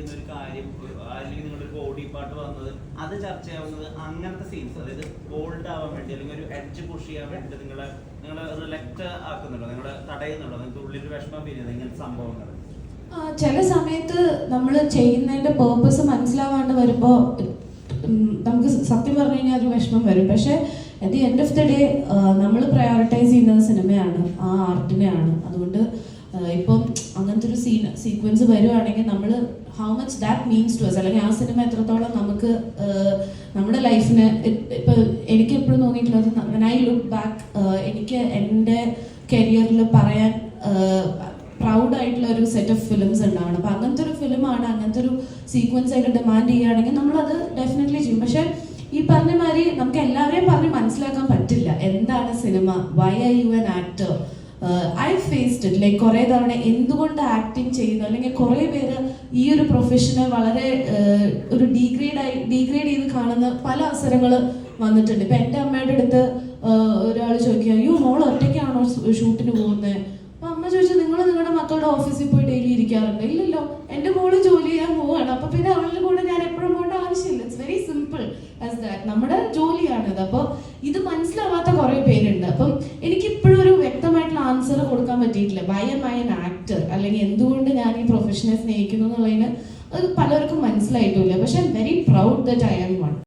ചെയ്യുന്ന ഒരു കാര്യം അല്ലെങ്കിൽ നിങ്ങളുടെ ഒരു ബോഡി പാർട്ട് വന്നത് അത് ചർച്ച ചെയ്യാവുന്നത് അങ്ങനത്തെ സീൻസ്, അതായത് ബോൾഡ് ആവാൻ വേണ്ടി അല്ലെങ്കിൽ ഒരു എഡ്ജ് പുഷ് ചെയ്യാൻ വേണ്ടി നിങ്ങളെ റിലക്റ്റ് ആക്കുന്നുണ്ടോ, നിങ്ങളെ തടയുന്നുണ്ടോ, നിങ്ങൾക്ക് ഉള്ളിൽ വിഷമം ഫീൽ ചെയ്യുന്നത് ഇങ്ങനത്തെ സംഭവങ്ങൾ? ചില സമയത്ത് നമ്മൾ ചെയ്യുന്നതിന്റെ പേർപ്പസ് മനസ്സിലാവാണ്ട് വരുമ്പോൾ നമുക്ക് സത്യം പറഞ്ഞു കഴിഞ്ഞാൽ ഒരു വിഷമം വരും. പക്ഷെ at the end of the day നമ്മൾ പ്രയോറിറ്റൈസ് ചെയ്യുന്നത് സിനിമയാണ്, ആ ആർട്ടിനെയാണ്. അതുകൊണ്ട് ഇപ്പം അങ്ങനത്തെ ഒരു സീക്വൻസ് വരുവാണെങ്കിൽ നമ്മൾ how much that means to us, അല്ലെങ്കിൽ ആ സിനിമ എത്രത്തോളം നമുക്ക് നമ്മുടെ ലൈഫിന് ഇപ്പം എനിക്ക് എപ്പോഴും തോന്നിയിട്ടുള്ളത് വെൻ ഐ ലുക്ക് ബാക്ക്, എനിക്ക് എൻ്റെ കരിയറിൽ പറയാൻ പ്രൗഡ് ആയിട്ടുള്ള ഒരു സെറ്റ് ഓഫ് ഫിലിംസ് ഉണ്ടാവണം. അപ്പം അങ്ങനത്തെ ഒരു ഫിലിമാണ്, അങ്ങനത്തെ ഒരു സീക്വൻസ് ആയിട്ട് ഡിമാൻഡ് ചെയ്യുകയാണെങ്കിൽ നമ്മളത് ഡെഫിനറ്റ്ലി ചെയ്യും. പക്ഷെ ഈ പറഞ്ഞ മാതിരി നമുക്ക് എല്ലാവരെയും പറഞ്ഞ് മനസ്സിലാക്കാൻ പറ്റില്ല എന്താണ് സിനിമ, why are you an actor. I faced it, like കുറേ തവണ എന്തുകൊണ്ട് ആക്ടിങ് ചെയ്യുന്നു, അല്ലെങ്കിൽ കുറേ പേര് ഈ ഒരു പ്രൊഫഷനെ വളരെ ഒരു ഡീഗ്രേഡ് ചെയ്ത് കാണുന്ന പല അവസരങ്ങൾ വന്നിട്ടുണ്ട്. ഇപ്പം എൻ്റെ അമ്മയുടെ അടുത്ത് ഒരാൾ ചോദിക്കുക, അയ്യോ മോൾ ഒറ്റയ്ക്കാണോ ഷൂട്ടിന് പോകുന്നത്? അപ്പം അമ്മ ചോദിച്ചു, നിങ്ങൾ നിങ്ങളുടെ മക്കളുടെ ഓഫീസിൽ പോയി ഡെയിലി ഇരിക്കാറുണ്ട്? ഇല്ലല്ലോ, എൻ്റെ മോള് ജോലി ചെയ്യാൻ പോവാണ്. അപ്പം പിന്നെ അവളുടെ കൂടെ ഞാൻ എപ്പോഴും പോകേണ്ട ആവശ്യമില്ല. It's very simple as that. നമ്മുടെ ജോലിയാണിത്. അപ്പോൾ ഇത് മനസ്സിലാവാത്ത കുറേ പേരുണ്ട്. അപ്പം എനിക്കിപ്പോഴും ഒരു വ്യക്തമായിട്ടുള്ള ആൻസർ കൊടുക്കാൻ പറ്റിയിട്ടില്ല, why am I an actor, അല്ലെങ്കിൽ എന്തുകൊണ്ട് ഞാൻ ഈ പ്രൊഫഷനെ സ്നേഹിക്കുന്നു എന്നുള്ളതിന് അത് പലർക്കും മനസ്സിലായിട്ടില്ല. പക്ഷെ I am very proud that I am one.